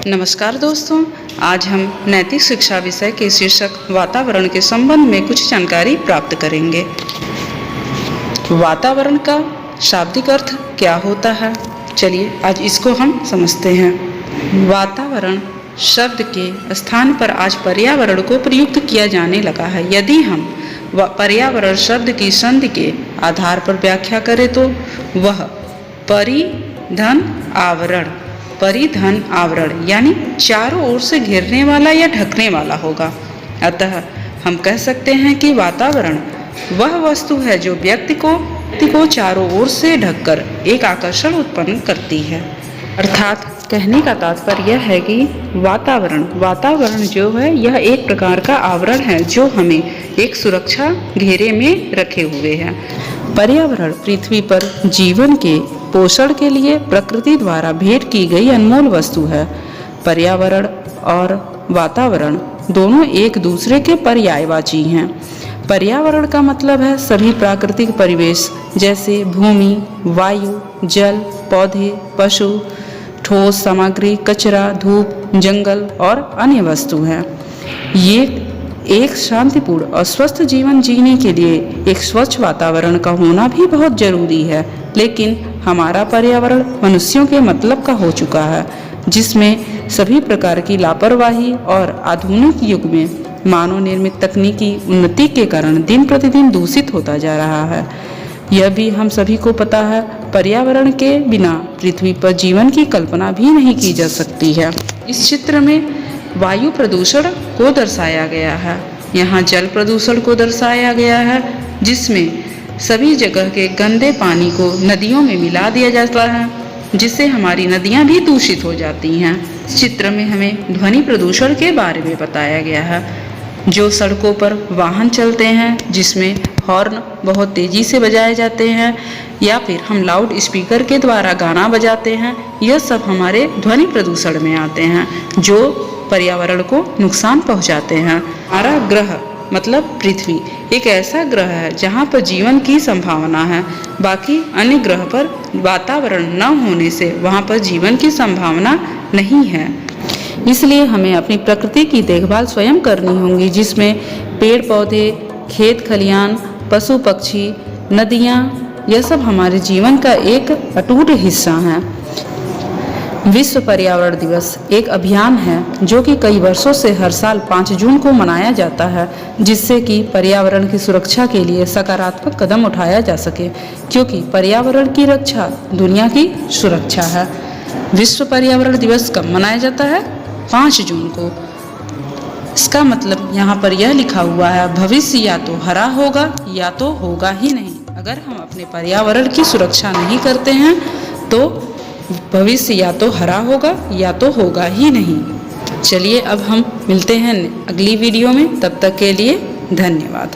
नमस्कार दोस्तों, आज हम नैतिक शिक्षा विषय के शीर्षक वातावरण के संबंध में कुछ जानकारी प्राप्त करेंगे। वातावरण का शाब्दिक अर्थ क्या होता है? चलिए आज इसको हम समझते हैं। वातावरण शब्द के स्थान पर आज पर्यावरण को प्रयुक्त किया जाने लगा है। यदि हम पर्यावरण शब्द की संधि के आधार पर व्याख्या करें तो वह परिधन आवरण यानी चारों ओर से घेरने वाला या ढकने वाला होगा। अतः हम कह सकते हैं कि वातावरण वह वस्तु है जो व्यक्ति को चारों ओर से ढककर एक आकर्षण उत्पन्न करती है। अर्थात कहने का तात्पर्य यह है कि वातावरण जो है यह एक प्रकार का आवरण है जो हमें एक सुरक्षा घेरे में रखे हुए है। पर्यावरण पृथ्वी पर जीवन के पोषण के लिए प्रकृति द्वारा भेंट की गई अनमोल वस्तु है। पर्यावरण और वातावरण दोनों एक दूसरे के पर्यायवाची हैं। पर्यावरण का मतलब है सभी प्राकृतिक परिवेश जैसे भूमि, वायु, जल, पौधे, पशु, ठोस सामग्री, कचरा, धूप, जंगल और अन्य वस्तु हैं। ये एक शांतिपूर्ण और स्वस्थ जीवन जीने के लिए एक स्वच्छ वातावरण का होना भी बहुत जरूरी है। लेकिन हमारा पर्यावरण मनुष्यों के मतलब का हो चुका है, जिसमें सभी प्रकार की लापरवाही और आधुनिक युग में मानव निर्मित तकनीकी उन्नति के कारण दिन प्रतिदिन दूषित होता जा रहा है। यह भी हम सभी को पता है। पर्यावरण के बिना पृथ्वी पर जीवन की कल्पना भी नहीं की जा सकती है। इस चित्र में वायु प्रदूषण को दर्शाया गया है। यहाँ जल प्रदूषण को दर्शाया गया है, जिसमें सभी जगह के गंदे पानी को नदियों में मिला दिया जाता है, जिससे हमारी नदियाँ भी दूषित हो जाती हैं। इस चित्र में हमें ध्वनि प्रदूषण के बारे में बताया गया है। जो सड़कों पर वाहन चलते हैं जिसमें हॉर्न बहुत तेज़ी से बजाए जाते हैं या फिर हम लाउड स्पीकर के द्वारा गाना बजाते हैं, यह सब हमारे ध्वनि प्रदूषण में आते हैं जो पर्यावरण को नुकसान पहुंचाते हैं। हमारा ग्रह मतलब पृथ्वी एक ऐसा ग्रह है जहां पर जीवन की संभावना है। बाकी अन्य ग्रह पर वातावरण न होने से वहां पर जीवन की संभावना नहीं है। इसलिए हमें अपनी प्रकृति की देखभाल स्वयं करनी होगी, जिसमें पेड़ पौधे, खेत खलियान, पशु पक्षी, नदियाँ, यह सब हमारे जीवन का एक अटूट हिस्सा हैं। विश्व पर्यावरण दिवस एक अभियान है जो कि कई वर्षों से हर साल 5 जून को मनाया जाता है, जिससे कि पर्यावरण की सुरक्षा के लिए सकारात्मक कदम उठाया जा सके, क्योंकि पर्यावरण की रक्षा दुनिया की सुरक्षा है। विश्व पर्यावरण दिवस कब मनाया जाता है? 5 जून को। इसका मतलब यहाँ पर यह लिखा हुआ है, भविष्य या तो हरा होगा या तो होगा ही नहीं। अगर हम अपने पर्यावरण की सुरक्षा नहीं करते हैं तो भविष्य या तो हरा होगा या तो होगा ही नहीं। चलिए अब हम मिलते हैं अगली वीडियो में, तब तक के लिए धन्यवाद।